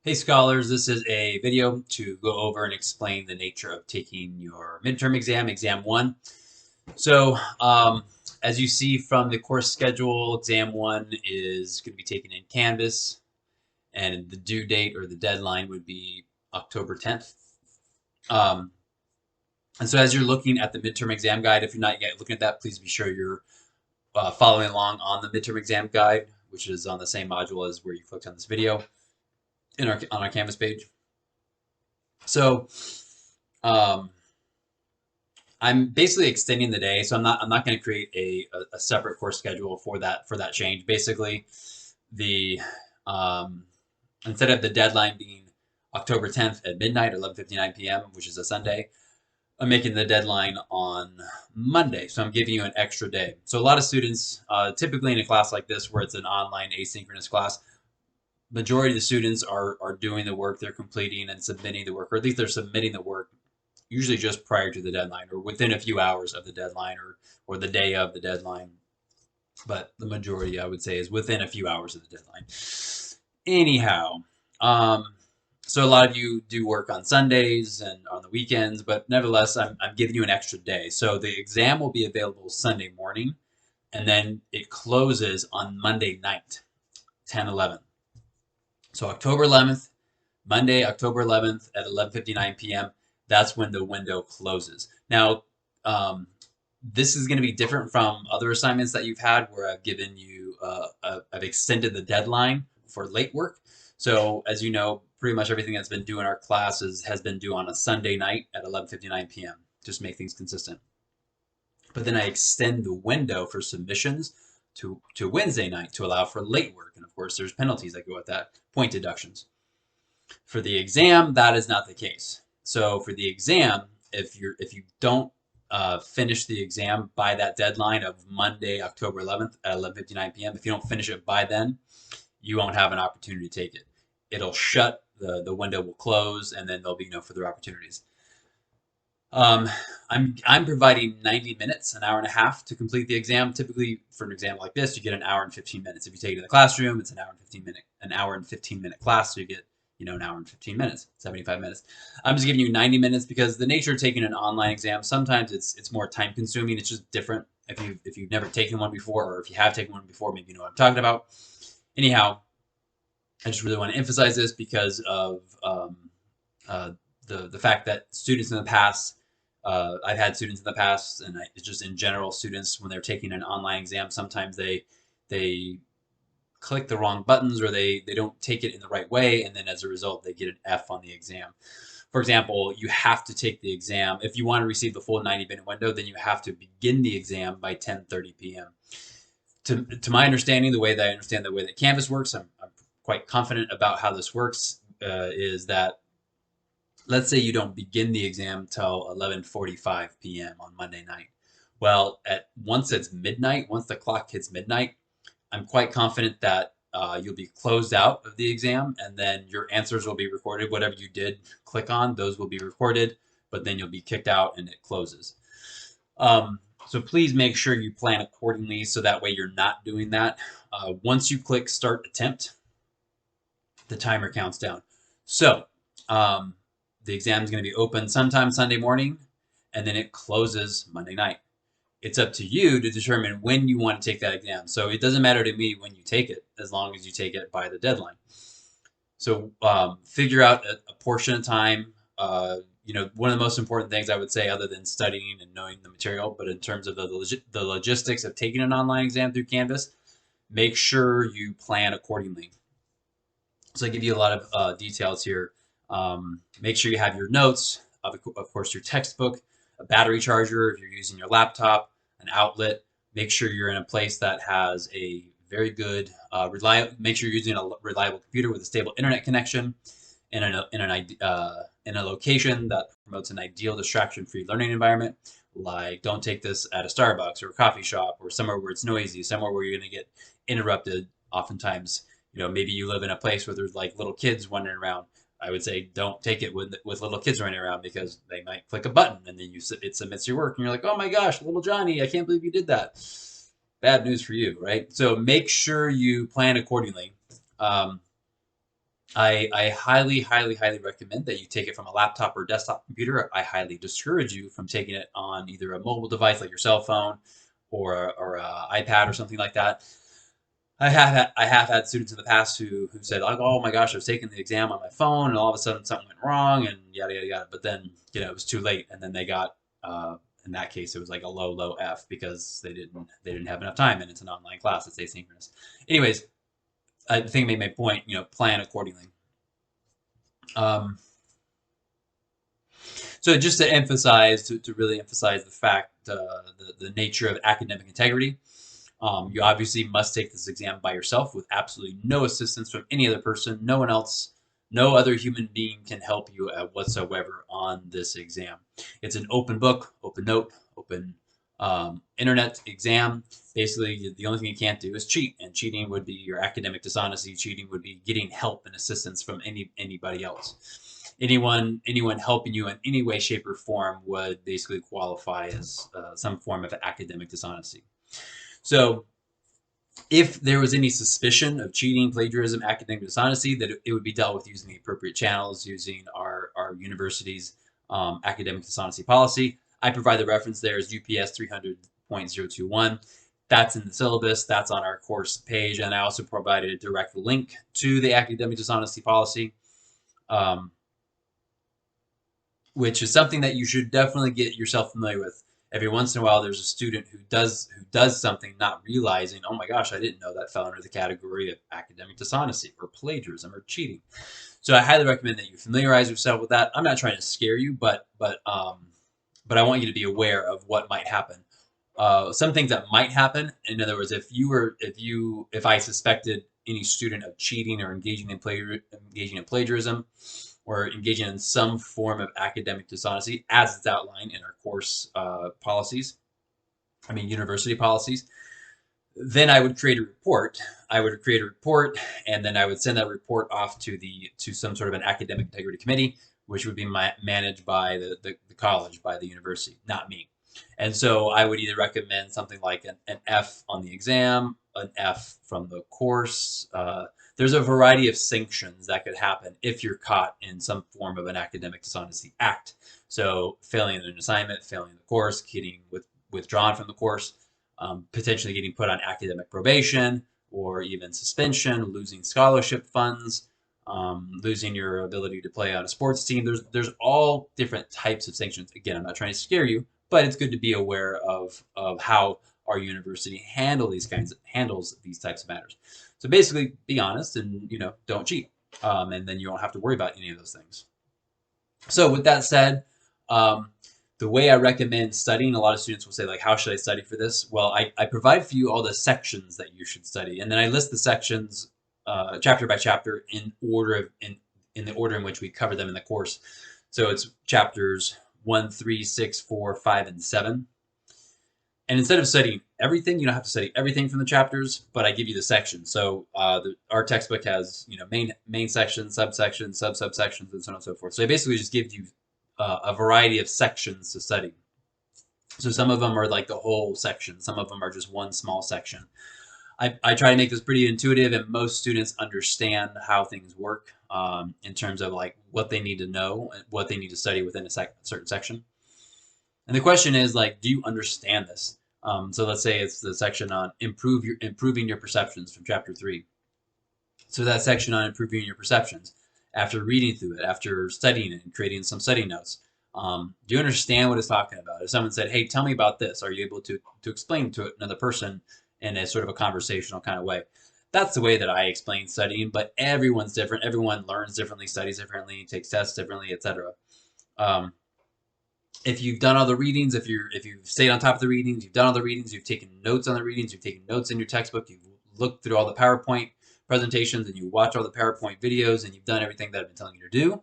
Hey scholars, this is a video to go over and explain the nature of taking your midterm exam, exam one. So as you see from the course schedule, exam one is going to be taken in Canvas, and the due date or the deadline would be October 10th. Um, and so as you're looking at the midterm exam guide, if you're not yet looking at that, please be sure you're following along on the midterm exam guide, which is on the same module as where you clicked on this video on our Canvas page. So um, I'm basically extending the day, so I'm not going to create a separate course schedule for that change. Basically, the um, instead of the deadline being October 10th at midnight or 11:59 p.m., which is a Sunday, I'm making the deadline on Monday. So I'm giving you an extra day. So a lot of students, typically in a class like this where it's an online asynchronous class, majority of the students are doing the work, they're completing and submitting the work, or at least they're submitting the work usually just prior to the deadline or within a few hours of the deadline or the day of the deadline. But the majority, I would say, is within a few hours of the deadline. Anyhow, um, so a lot of you do work on Sundays and on the weekends, but nevertheless, I'm giving you an extra day. So the exam will be available Sunday morning, and then it closes on Monday night, 10/11. So October 11th, Monday, October 11th at 11:59 p.m. That's when the window closes. Now, this is going to be different from other assignments that you've had where I've given you, I've extended the deadline for late work. So as you know, pretty much everything that's been due in our classes has been due on a Sunday night at 11:59 p.m. Just make things consistent. But then I extend the window for submissions to Wednesday night to allow for late work. And of course, there's penalties that go with that, point deductions. For the exam, that is not the case. So for the exam, if you don't finish the exam by that deadline of Monday, October 11th at 11:59 p.m., if you don't finish it by then, you won't have an opportunity to take it. It'll shut, the window will close, and then there'll be no further opportunities. Um, I'm providing 90 minutes, an hour and a half to complete the exam. Typically, for an exam like this, you get an hour and 15 minutes. If you take it in the classroom, it's an hour and 15 minute class, so you get an hour and 15 minutes, 75 minutes. I'm just giving you 90 minutes because the nature of taking an online exam, sometimes it's more time consuming. It's just different if you've never taken one before, or if you have taken one before, maybe you know what I'm talking about. Anyhow, I just really want to emphasize this because of uh, the fact that students in the past, I've had students in the past, and it's just in general, students when they're taking an online exam, sometimes they click the wrong buttons or they don't take it in the right way, and then as a result, they get an F on the exam. For example, you have to take the exam if you want to receive the full 90-minute window. Then you have to begin the exam by 10:30 p.m. To my understanding, the way that I understand the way that Canvas works, I'm quite confident about how this works. Is that let's say you don't begin the exam till 11:45 p.m. on Monday night. Well, once it's midnight, once the clock hits midnight, I'm quite confident that you'll be closed out of the exam, and then your answers will be recorded. Whatever you did click on, those will be recorded, but then you'll be kicked out and it closes. So please make sure you plan accordingly so that way you're not doing that. Once you click Start Attempt, the timer counts down. So the exam is going to be open sometime Sunday morning, and then it closes Monday night. It's up to you to determine when you want to take that exam. So it doesn't matter to me when you take it, as long as you take it by the deadline. So figure out a portion of time. One of the most important things I would say, other than studying and knowing the material, but in terms of the logistics of taking an online exam through Canvas, make sure you plan accordingly. So I give you a lot of details here. Make sure you have your notes, of course, your textbook, a battery charger if you're using your laptop, an outlet. Make sure you're in a place that has a very good, reliable. Make sure you're using a reliable computer with a stable internet connection, in a location that promotes an ideal distraction-free learning environment. Like, don't take this at a Starbucks or a coffee shop or somewhere where it's noisy, somewhere where you're going to get interrupted. Oftentimes, maybe you live in a place where there's like little kids wandering around. I would say don't take it with little kids running around, because they might click a button and then it submits your work and you're like, oh my gosh, little Johnny, I can't believe you did that. Bad news for you, right? So make sure you plan accordingly. I highly, highly, highly recommend that you take it from a laptop or desktop computer. I highly discourage you from taking it on either a mobile device like your cell phone or a iPad or something like that. I have had students in the past who said like, oh my gosh, I was taking the exam on my phone and all of a sudden something went wrong and yada yada yada. But then it was too late, and then they got in that case it was like a low F because they didn't have enough time, and it's an online class, it's asynchronous. Anyways, I think I made my point. Plan accordingly. Um, so just to emphasize, to really emphasize the fact, the nature of academic integrity. You obviously must take this exam by yourself with absolutely no assistance from any other person. No one else, no other human being can help you whatsoever on this exam. It's an open book, open note, open internet exam. Basically, the only thing you can't do is cheat, and cheating would be your academic dishonesty. Cheating would be getting help and assistance from anybody else. Anyone helping you in any way, shape, or form would basically qualify as some form of academic dishonesty. So if there was any suspicion of cheating, plagiarism, academic dishonesty, that it would be dealt with using the appropriate channels, using our university's academic dishonesty policy. I provide the reference there as UPS 300.021. That's in the syllabus. That's on our course page. And I also provided a direct link to the academic dishonesty policy, which is something that you should definitely get yourself familiar with. Every once in a while, there's a student who does something not realizing, oh my gosh, I didn't know that fell under the category of academic dishonesty or plagiarism or cheating. So I highly recommend that you familiarize yourself with that. I'm not trying to scare you, but I want you to be aware of what might happen. Some things that might happen. In other words, if I suspected any student of cheating or engaging in plagiarism, or engaging in some form of academic dishonesty, as it's outlined in our course university policies, then I would create a report. And then I would send that report off to some sort of an academic integrity committee, which would be managed by the college, by the university, not me. And so I would either recommend something like an F on the exam, an F from the course. There's a variety of sanctions that could happen if you're caught in some form of an academic dishonesty act. So failing an assignment, failing the course, getting withdrawn from the course, potentially getting put on academic probation or even suspension, losing scholarship funds, losing your ability to play on a sports team. There's all different types of sanctions. Again, I'm not trying to scare you, but it's good to be aware of how our university handles these types of matters. So basically, be honest and don't cheat, and then you don't have to worry about any of those things. So with that said, the way I recommend studying, a lot of students will say like, how should I study for this? Well, I provide for you all the sections that you should study, and then I list the sections chapter by chapter in the order in which we cover them in the course. So it's chapters 1, 3, 6, 4, 5, and 7. And instead of studying everything, you don't have to study everything from the chapters, but I give you the sections. So our textbook has main sections, subsections, subsections, and so on and so forth. So I basically just give you a variety of sections to study. So some of them are like the whole section. Some of them are just one small section. I try to make this pretty intuitive, and most students understand how things work in terms of like what they need to know and what they need to study within a certain section. And the question is like, do you understand this? So let's say it's the section on improving your perceptions from chapter 3. So that section on improving your perceptions, after reading through it, after studying it and creating some study notes, do you understand what it's talking about? If someone said, hey, tell me about this, are you able to explain to another person in a sort of a conversational kind of way? That's the way that I explain studying, but everyone's different. Everyone learns differently, studies differently, takes tests differently, etc. If you've done all the readings, if you've stayed on top of the readings, you've done all the readings, you've taken notes on the readings, you've taken notes in your textbook, you've looked through all the PowerPoint presentations, and you watch all the PowerPoint videos, and you've done everything that I've been telling you to do,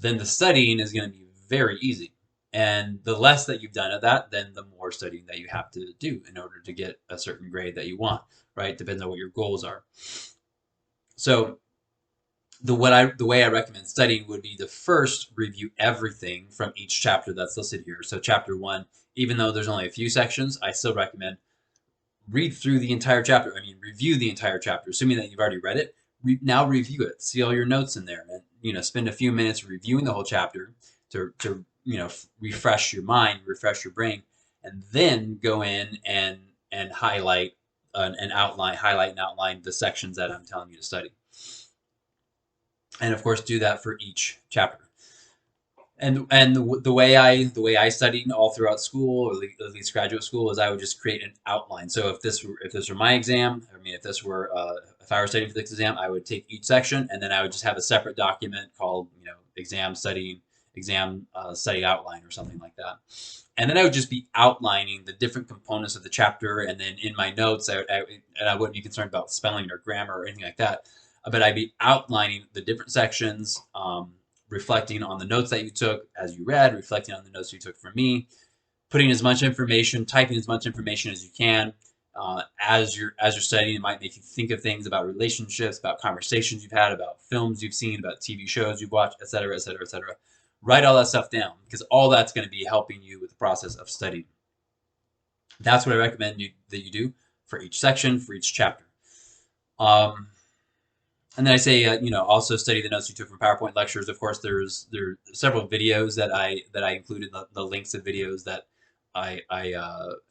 then the studying is going to be very easy. And the less that you've done of that, then the more studying that you have to do in order to get a certain grade that you want, right? Depends on what your goals are. So the way I recommend studying would be to first review everything from each chapter that's listed here. So chapter 1, even though there's only a few sections, I still recommend read through the entire chapter. Review the entire chapter, assuming that you've already read it. now review it, see all your notes in there, and spend a few minutes reviewing the whole chapter to refresh your mind, refresh your brain, and then go in and highlight highlight and outline the sections that I'm telling you to study. And of course, do that for each chapter. And the way I studied all throughout school, or at least graduate school, is I would just create an outline. So if this were my exam, I mean, if I were studying for this exam, I would take each section, and then I would just have a separate document called exam study outline or something like that. And then I would just be outlining the different components of the chapter, and then in my notes, I wouldn't be concerned about spelling or grammar or anything like that, but I'd be outlining the different sections. Reflecting on the notes that you took as you read, reflecting on the notes you took from me, putting as much information, typing as much information as you can. As you're studying, it might make you think of things about relationships, about conversations you've had, about films you've seen, about TV shows you've watched, etc., etc., etc. Write all that stuff down, because all that's going to be helping you with the process of studying. That's what I recommend that you do for each section, for each chapter. And then I say, also study the notes you took from PowerPoint lectures. Of course, there are several videos that I included, the links of videos that I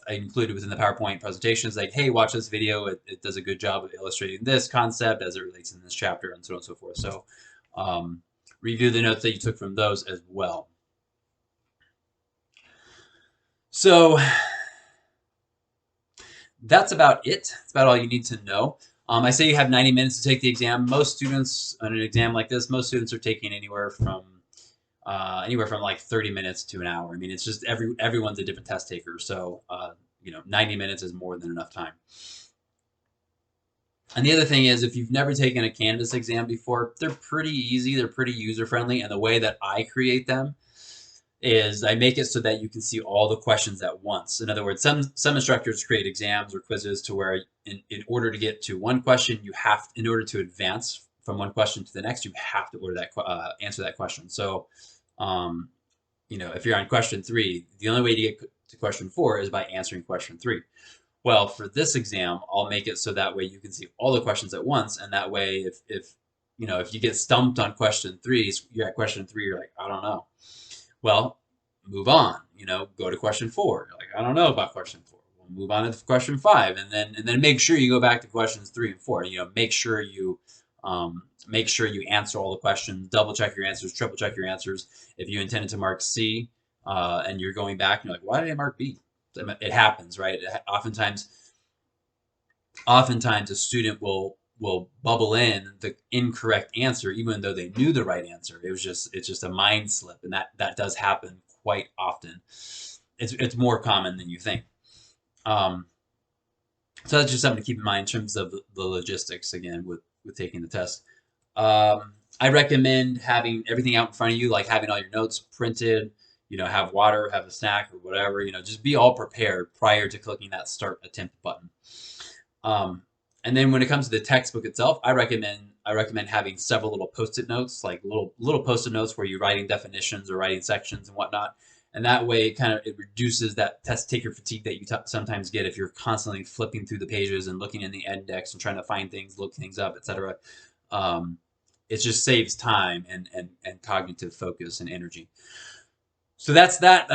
included within the PowerPoint presentations. Like, hey, watch this video. It does a good job of illustrating this concept as it relates in this chapter, and so on and so forth. So review the notes that you took from those as well. So that's about it. That's about all you need to know. I say you have 90 minutes to take the exam. Most students on an exam like this, most students are taking anywhere from like 30 minutes to an hour. I mean, it's just everyone's a different test taker. So, 90 minutes is more than enough time. And the other thing is, if you've never taken a Canvas exam before, they're pretty easy. They're pretty user-friendly. And the way that I create them is I make it so that you can see all the questions at once. In other words, some instructors create exams or quizzes to where in order to get to one question, in order to advance from one question to the next, you have to answer that question. So, if you're on question 3, the only way to get to question 4 is by answering question 3. Well, for this exam, I'll make it so that way you can see all the questions at once, and that way, if you get stumped on question 3, you're at question 3, you're like, I don't know. Well, move on. Go to question 4. You're like, I don't know about question 4. We'll move on to question 5, and then make sure you go back to questions 3 and 4. Make sure you answer all the questions. Double check your answers. Triple check your answers. If you intended to mark C, and you're going back and you're like, why did I mark B? It happens, right? Oftentimes a student will bubble in the incorrect answer, even though they knew the right answer. It's just a mind slip, and that does happen quite often. It's more common than you think. So that's just something to keep in mind in terms of the logistics, again, with taking the test. I recommend having everything out in front of you, like having all your notes printed, have water, have a snack or whatever, just be all prepared prior to clicking that start attempt button. And then when it comes to the textbook itself, I recommend having several little post-it notes, like little post-it notes where you're writing definitions or writing sections and whatnot. And that way, it reduces that test taker fatigue that you sometimes get if you're constantly flipping through the pages and looking in the index and trying to find things, look things up, etc. It just saves time and cognitive focus and energy. So that's that.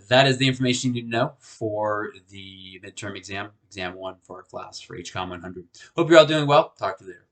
That is the information you need to know for the midterm exam 1 for our class for HCOM 100. Hope you're all doing well. Talk to you later.